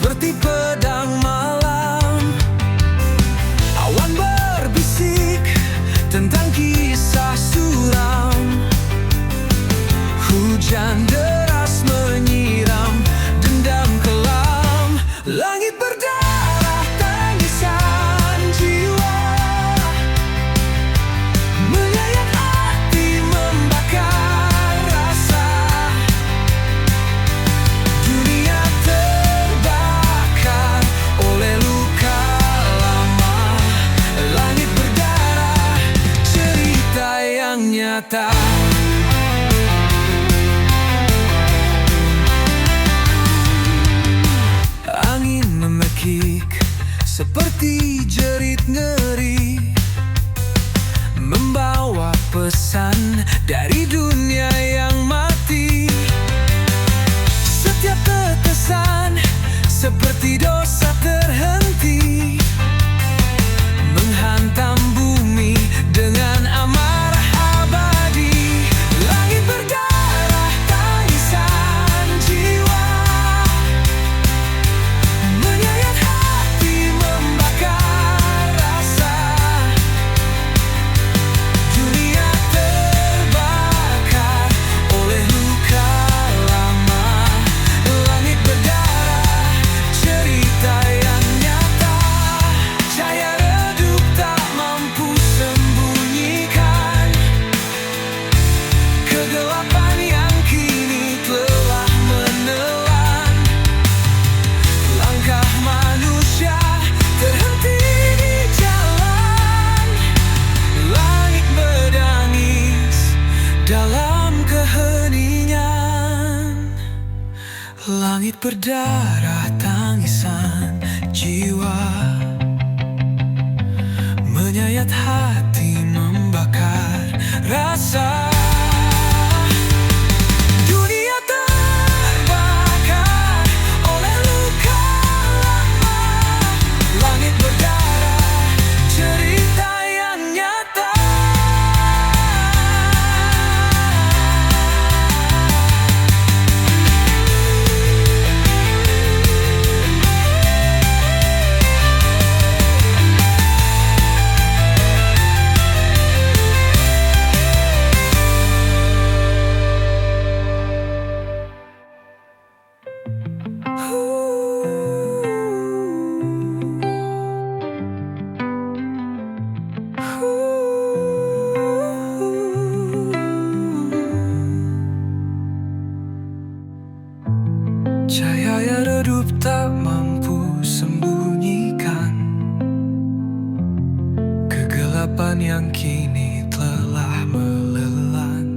seperti pedang malam. Awan berbisik tentang kisah suram. Hujan deras menyiram dendam kelam. Langit berdarah tangisan jiwa, menyayat hati membakar rasa. Dunia terbakar oleh luka lama. Langit berdarah, cerita yang nyata. Angin memekik seperti jerit ngeri, membawa pesan dari dunia yang mati. Setiap tetesan seperti dosa terhenti, menghantam bumi dengan amarah abadi. Langit berdarah tangisan jiwa, menyayat hati membakar rasa. Dunia terbakar oleh luka lama. Langit berdarah, cerita yang nyata. Cahaya redup tak mampu sembunyikan kegelapan yang kini telah menelan. Langkah manusia terhenti di jalan. Langit berdangis dalam keheningan. Langit berdarah tangisan jiwa, menyayat hati membakar rasa. Dunia terbakar oleh luka lama. Langit berdarah, cerita yang nyata. Cahaya redup tak mampu sembunyikan kegelapan yang kini telah melelan.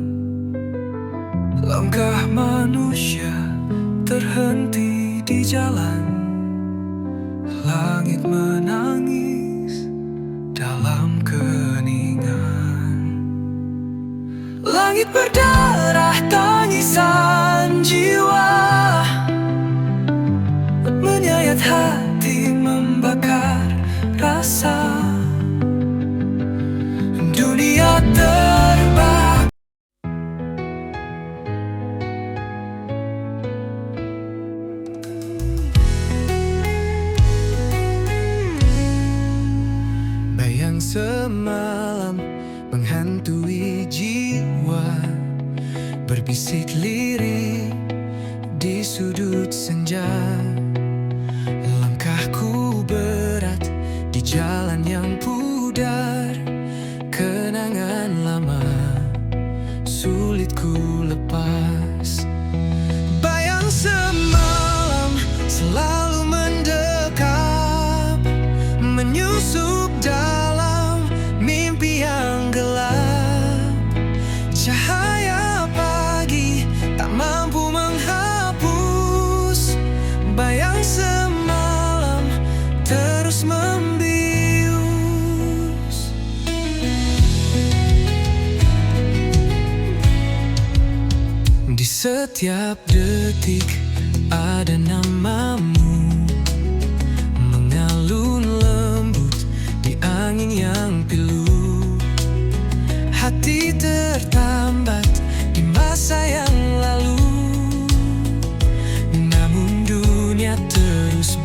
Langkah manusia terhenti di jalan. Langit menangis dalam keheningan. Langit berdarah tangisan jiwa, menyayat hati membakar rasa. Dunia terbakar. Bayang semalam menghantui jiwa, berbisik lirik di sudut senja. Langkahku berat di jalan yang pudar. Kenangan lama sulit ku lepas. Bayang semalam selalu mendekap, menyusup dalam mimpi yang gelap. Cahaya pagi tak mampu menghapus bayang semalam terus membius. Di setiap detik ada namamu, mengalun lembut di angin yang pilu. Hati tertambat di masa yang lalu, namun dunia terus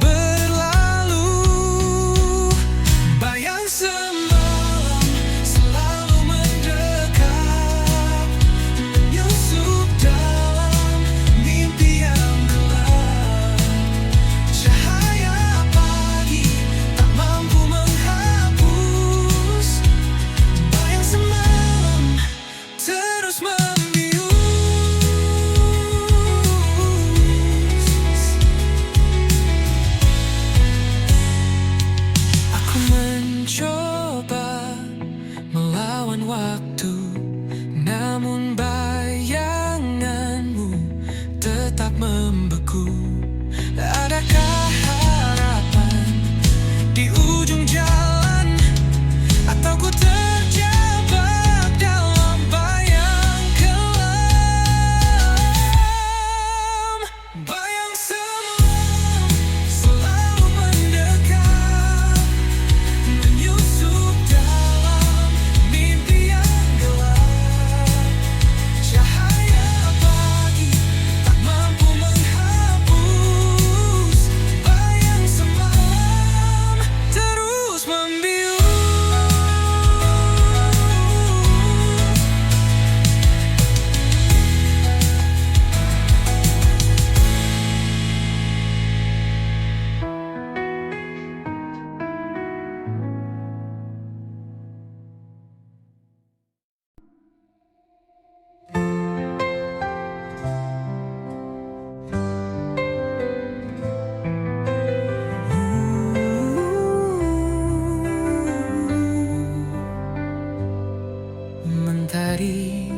Mentari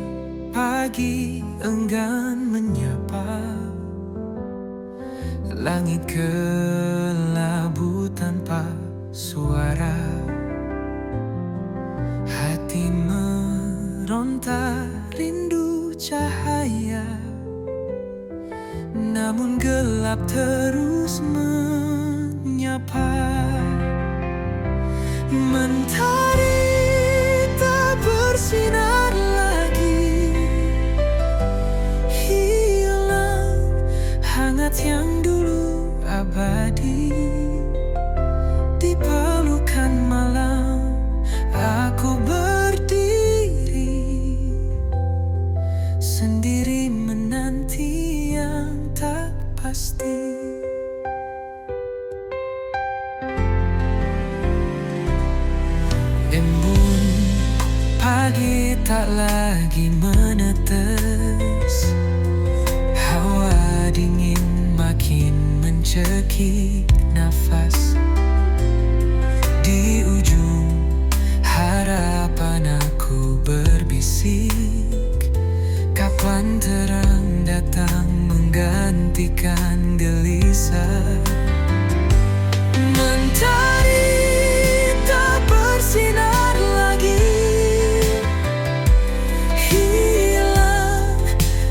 pagi enggan menyapa, langit kelabu tanpa suara. Hati meronta rindu cahaya, namun gelap terus menyapa. Mentari tak bersinar lagi, hilang hangat yang dulu abadi. Di pelukan malam aku berdiri, sendiri menanti yang tak pasti. Embun pagi tak lagi menetes, hawa dingin makin mencekik nafas. Di ujung harapan aku berbisik, kapan terang datang menggantikan gelisah. Mentari tak bersinar lagi, hilang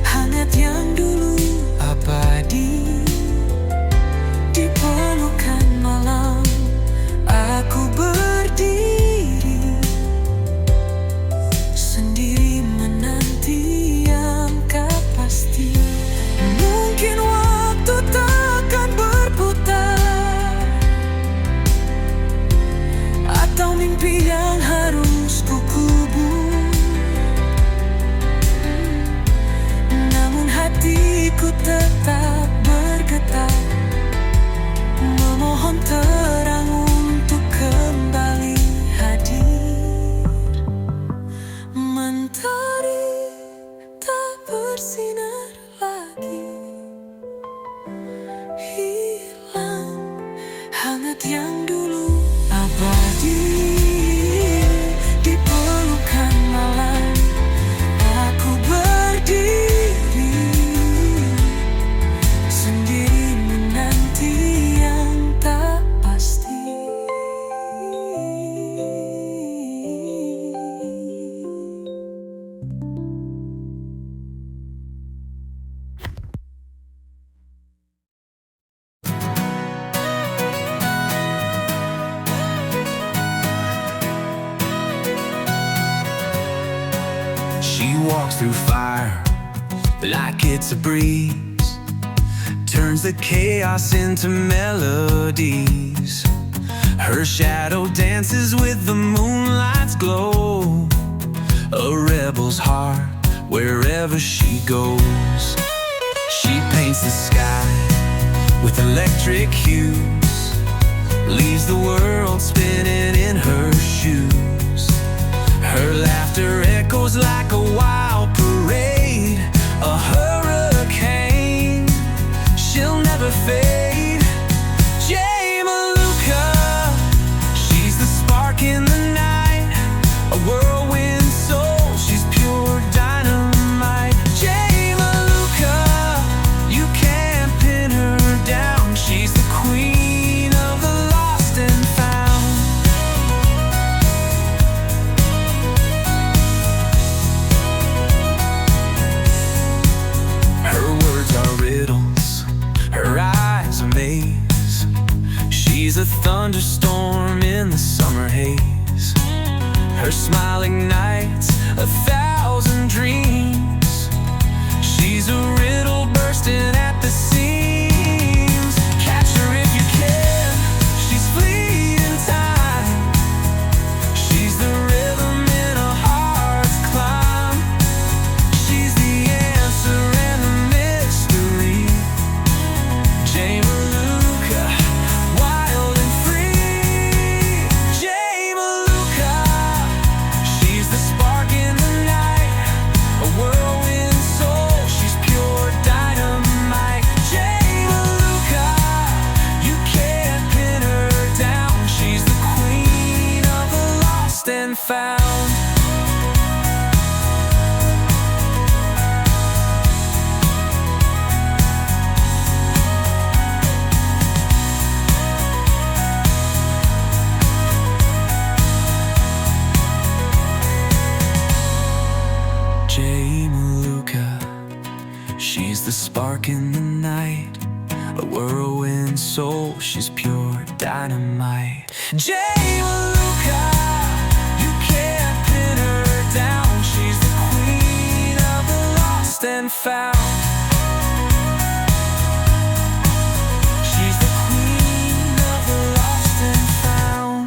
hangat yang dulu abadi. Di pelukan malam aku berdiri, sendiri menanti yang tak pasti. Mungkin waktu takkan berputar, atau mimpi yang harus kukubur. Namun hatiku tetap bergetar, memohon terang untuk kembali hadir. Mentari tak bersinar lagi, hilang hangat yang dulu abadi. Di pelukan malam aku berdiri, sendiri menanti yang tak pasti. She walks through fire like it's a breeze, turns the chaos into melodies. Her shadow dances with the moonlight's glow, a rebel's heart wherever she goes. She paints the sky with electric hues, leaves the world spinning in her shoes. Her laughter echoes like a wild parade, a hurricane, she'll never fade. Jay Maluka, she's the spark in the night, a whirlwind soul, she's pure dynamite. Jay Maluka, you can't pin her down, she's the queen of the lost and found. Her words are riddles, her eyes a maze. She's a thunderstorm in the summer haze. Her smile ignites 1,000 dreams. She's a riddle bursting at the seams. Catch her if you can, she's fleeting time. She's the rhythm in a heart's climb. She's the answer and the mystery. Jay Maluka, wild and free. Jay Maluka, she's the spark in the night. J. Maluka, she's the spark in the night, a whirlwind soul, she's pure dynamite. J. Maluka, you can't pin her down, she's the queen of the lost and found. She's the queen of the lost and found.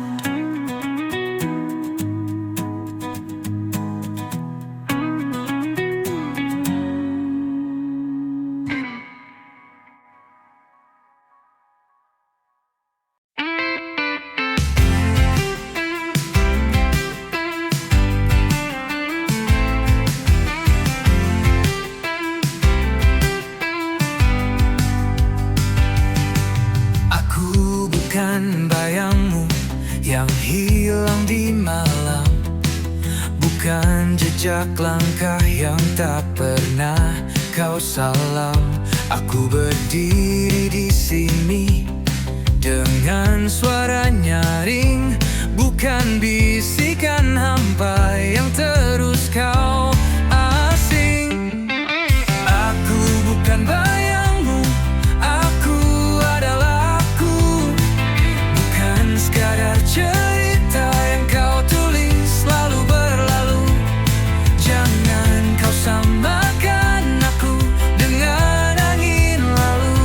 Bukan bayangmu yang hilang di malam, bukan jejak langkah yang tak pernah kau salam. Aku berdiri di sini dengan suara nyaring, bukan bisikan hampa yang terus kau asing. Aku bukan bayangmu, aku adalah aku, bukan sekadar cerita yang kau tulis lalu berlalu. Jangan kau samakan aku dengan angin lalu.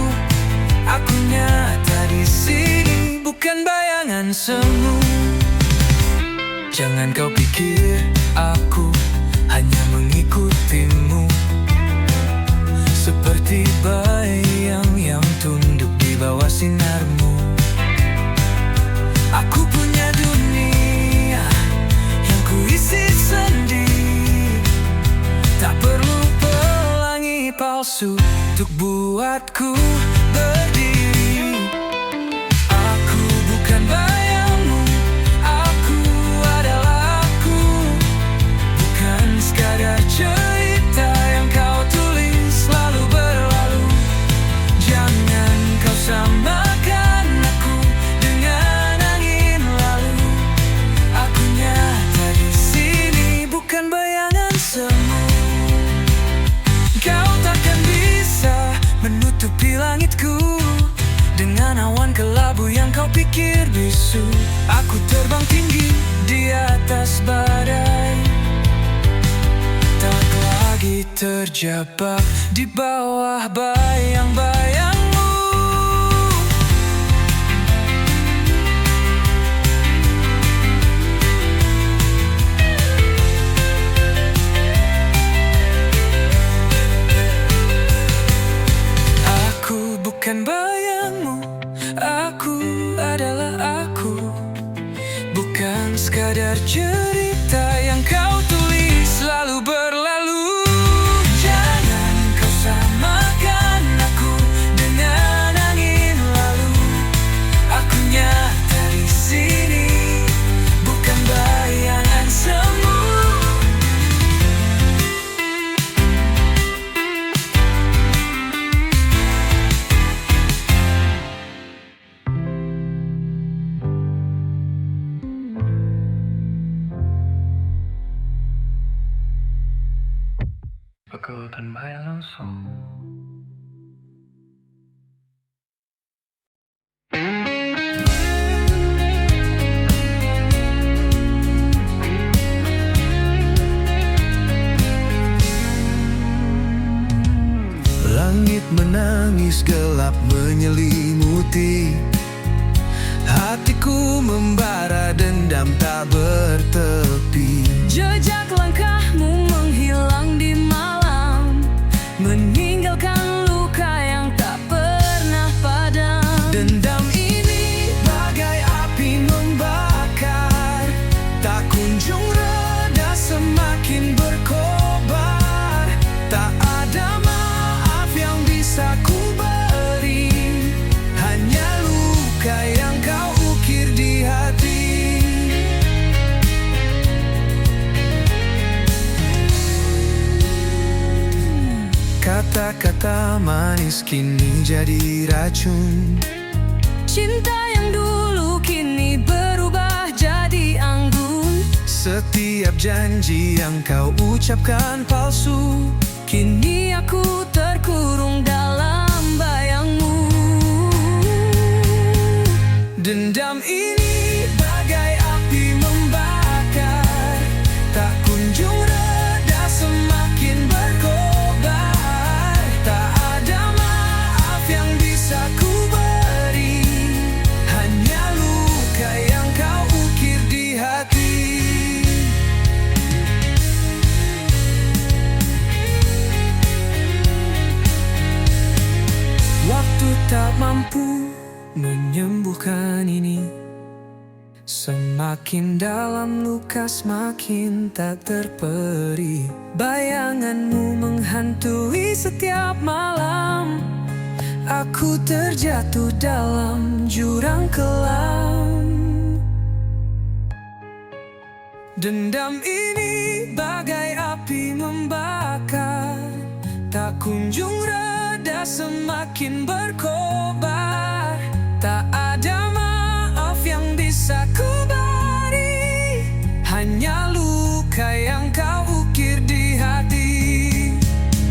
Aku nyata di sini, bukan bayangan semu. Jangan kau pikir aku hanya mengikutimu, seperti bayang yang tunduk di bawah sinarmu. Aku punya dunia yang kuisi sendiri, tak perlu pelangi palsu untuk buatku berdiri. Aku bukan bayangmu, aku adalah aku, bukan sekadar cerita yang kau tulis lalu berlalu. Jangan kau samakan aku dengan angin lalu. Aku nyata di sini, bukan bayangan semu. Kau takkan bisa menutupi langitku dengan awan kelabu yang kau pikir bisu. Aku terbang tinggi di atas badai, tak lagi terjebak di bawah bayang-bayangmu. Aku bukan bayangmu, aku adalah aku, bukan sekadar cerita yang kau tulis lalu berlalu. Jangan kau samakan aku dengan angin lalu. Aku nyata di sini, bukan bayangan semu. Bukan bayang langsung. Langit menangis gelap menyelimuti, hatiku membara dendam tak bertepi. Jejak langkahmu menghilang di malam, meninggalkan luka yang tak pernah padam. Dendam ini bagai api membakar, tak kunjung reda semakin berkobar. Tak ada maaf yang bisa ku beri, hanya luka yang kau ukir di hati. Kata-kata manis kini jadi racun. Cinta yang dulu kini berubah jadi anggun. Setiap janji yang kau ucapkan palsu. Kini aku terkurung dalam bayangmu. Dendam ini bagai api membakar, tak kunjung reda, semakin berkobar. Tak ada maaf yang bisa ku beri, hanya luka yang kau ukir di hati. Waktu tak mampu menyembuhkan ini. Semakin dalam luka semakin tak terperi. Bayanganmu menghantui setiap malam. Aku terjatuh dalam jurang kelam. Dendam ini bagai api membakar, tak kunjung reda, semakin berkobar. Tak ada maaf yang bisa ku beri, hanya luka yang kau ukir di hati.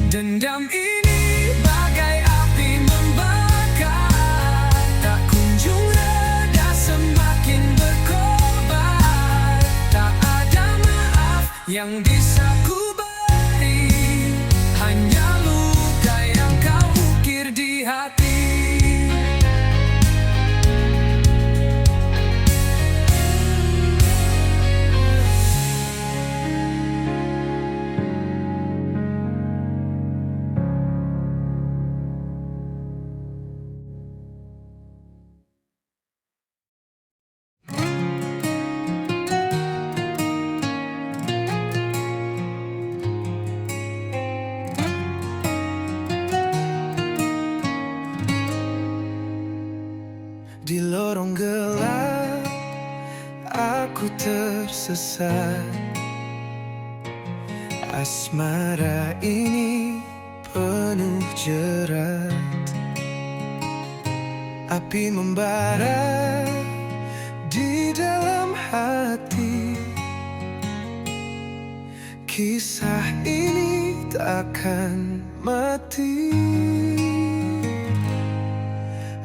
Dendam ini bagai api membakar, tak kunjung reda, semakin berkobar. Tak ada maaf yang bisa ku beri, hanya luka yang kau ukir di hati. Di lorong gelap aku tersesat. Asmara ini penuh jerat. Api membara di dalam hati. Kisah ini takkan mati.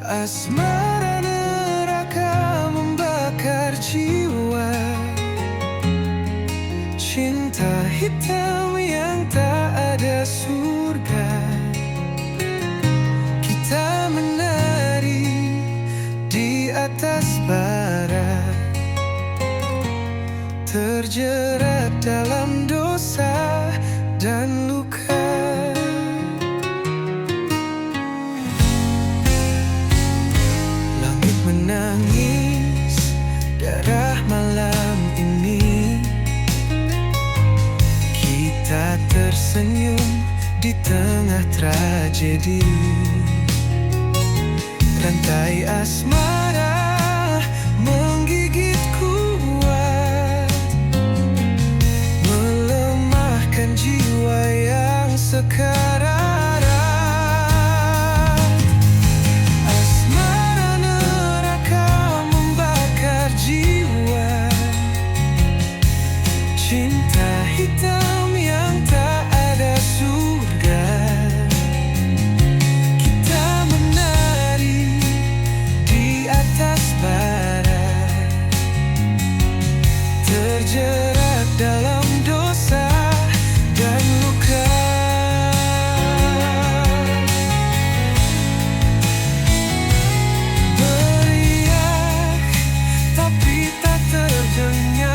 Asmara neraka membakar jiwa. Cinta hitam yang tak ada surga. Kita menari di atas bara, terjerat dalam dosa dan luka. Menangis darah malam ini. Kita tersenyum di tengah tragedi. Rantai asmara menggigit kuat, melemahkan jiwa yang sekarat. Cinta hitam yang tak ada surga. Kita menari di atas bara, terjerat dalam dosa dan luka. Beriak tapi tak terdengar.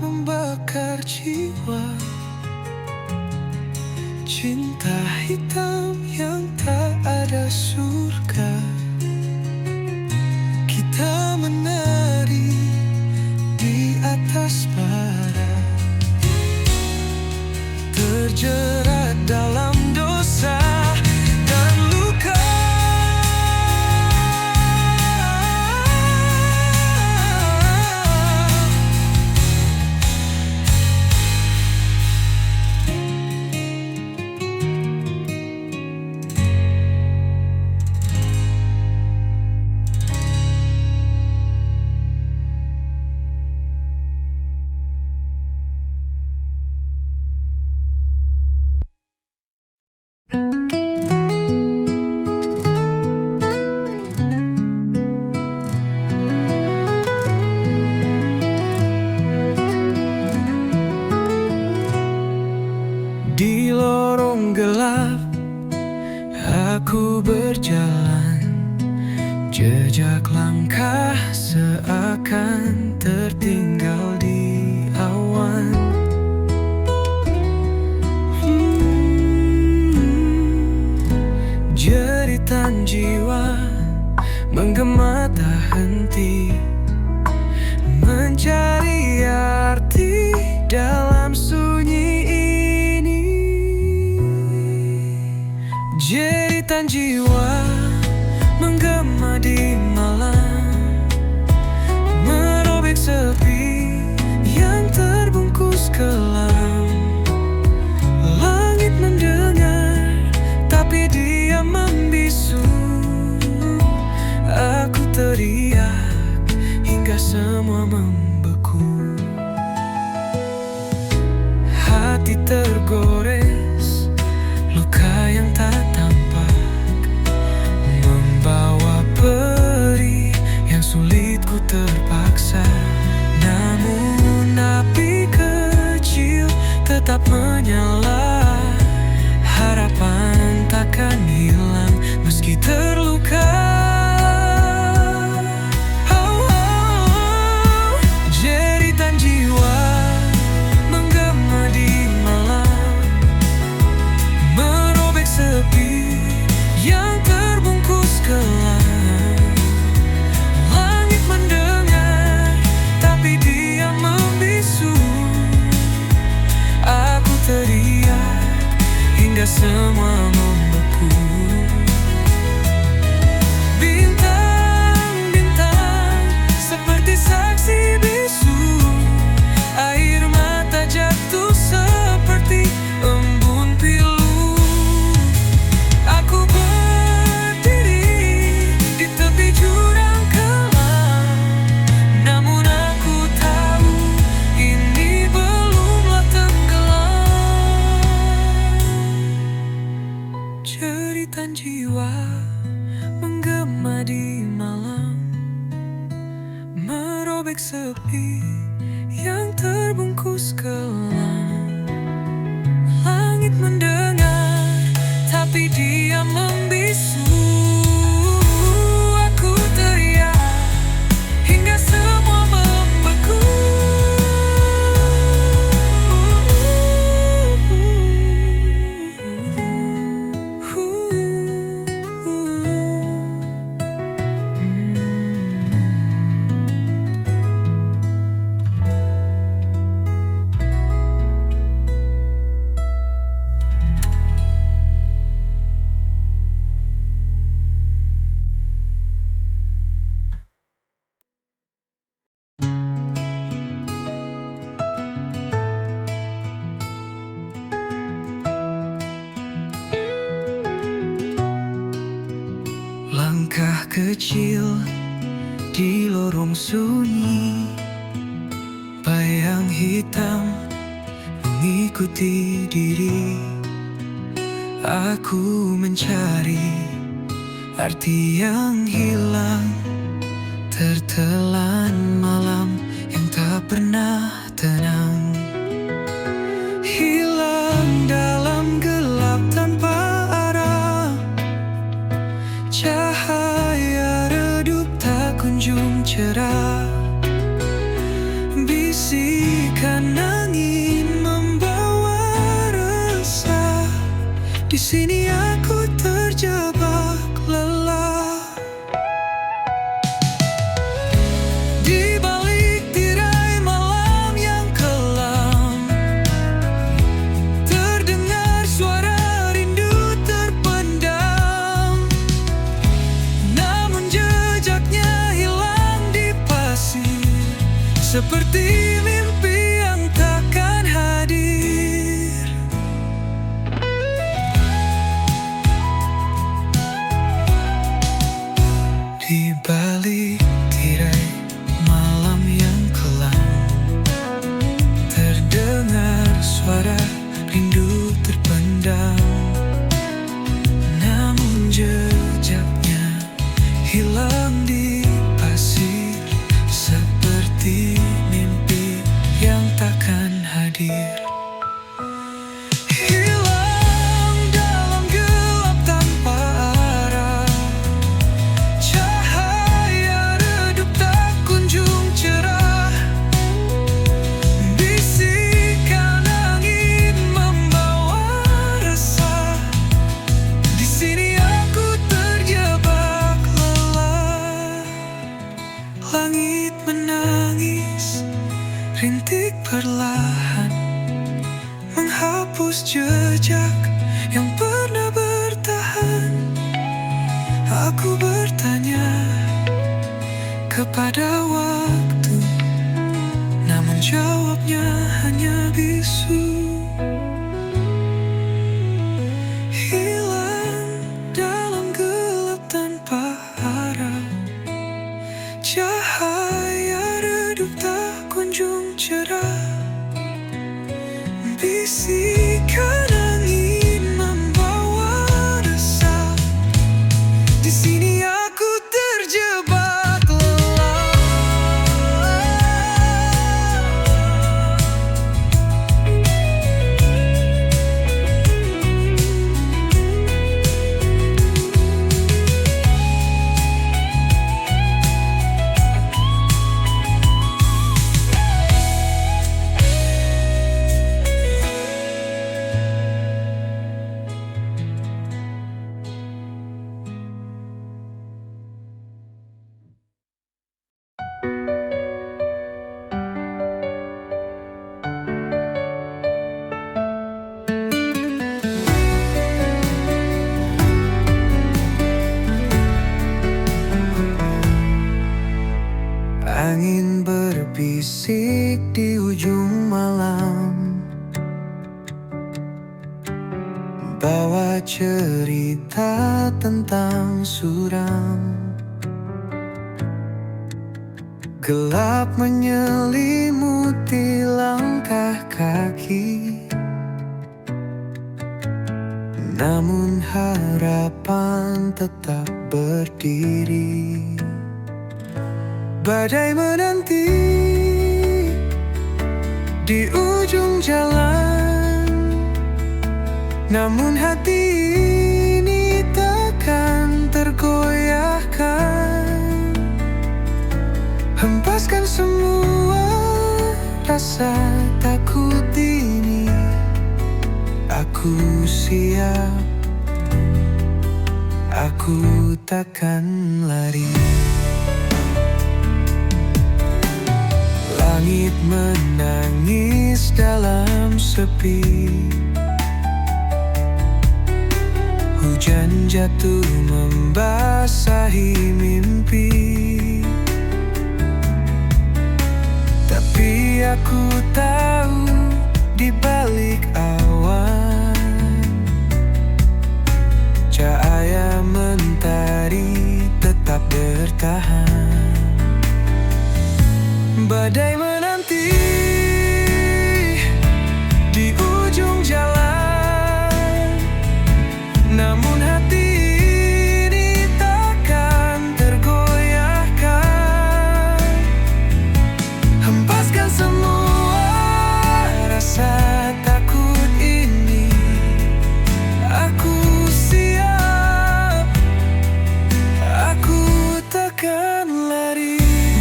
Membakar jiwa. Cinta hitam yang tak ada surga. Kita menari di atas bara, terjerat dalam berjalan, jejak langkah seakan tertinggal di awan. Jeritan jiwa menggema tak henti, mencari arti dalam sunyi ini. Jeritan jiwa menggema di malam, merobek sepi yang terbungkus kelam. Langit mendengar, tapi dia membisu. Aku teriak hingga semua membeku. Hati tergores, luka yang tak tampak, membawa perih yang sulit ku terpaksa. Namun api kecil tetap menyala, harapan takkan hilang meski terluka. Jeritan jiwa menggema di malam, merobek sepi yang terbungkus kelam. Langit mendengar, tapi dia membisu. Aku teriak hingga semua membeku. Bintang-bintang seperti saksi bisu, air mata jatuh seperti embun pilu. Aku berdiri di tepi jurang kelam, namun aku tahu ini belumlah tenggelam. Jeritan jiwa menggema di malam, merobek sepi yang terbungkus kelam. Langit mendengar, tapi dia membisu. Aku teriak hingga semua membeku. Langkah kecil di lorong sunyi, bayang hitam mengikuti diri. Aku mencari arti yang hilang, tertelan malam yang tak pernah tenang. Hilang dalam gelap tanpa arah, cahaya redup tak kunjung cerah. Bisikan angin membawa resah, di sini aku terjebak lelah. Di balik tirai malam yang kelam, terdengar suara rindu terpendam. Namun jejaknya hilang di pasir, seperti mimpi yang takkan hadir. Di balik tirai malam yang kelam, terdengar suara rindu terpendam. Namun jejaknya hilang di pasir, seperti mimpi perlahan menghapus jejak yang pernah bertahan. Aku bertanya kepada waktu, namun jawabnya hanya bisu. Hilang dalam gelap tanpa arah, cahaya redup tak kunjung cerah. Bisikan angin membawa resah, di sini aku terjebak lelah. Angin berbisik di ujung malam, bawa cerita tentang suram. Gelap menyelimuti langkah kaki, namun harapan tetap berdiri. Badai menanti di ujung jalan, namun hati ini takkan tergoyahkan. Hempaskan semua rasa takut ini, aku siap, aku takkan lari. Langit menangis dalam sepi, hujan jatuh membasahi mimpi. Tapi aku tahu di balik awan, cahaya mentari tetap bertahan. Badai menanti di ujung jalan, namun hati ini takkan tergoyahkan. Hempaskan semua rasa takut ini, aku siap, aku takkan lari.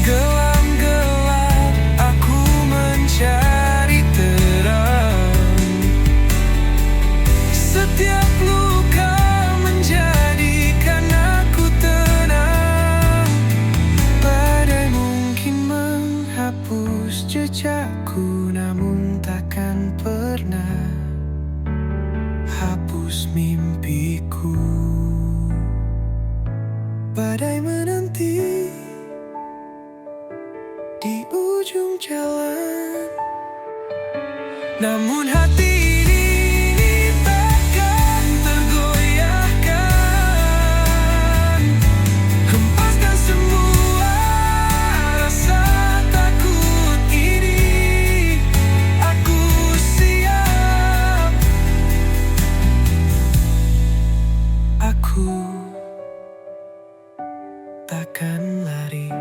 Gelam-gelap aku mencari terang, setiap luka menjadikan aku tenang. Badai mungkin menghapus jejakku, namun takkan pernah hapus mimpiku. Badai menanti di ujung jalan, namun hati ini takkan tergoyahkan. Hempaskan semua rasa takut ini, aku siap, aku takkan lari.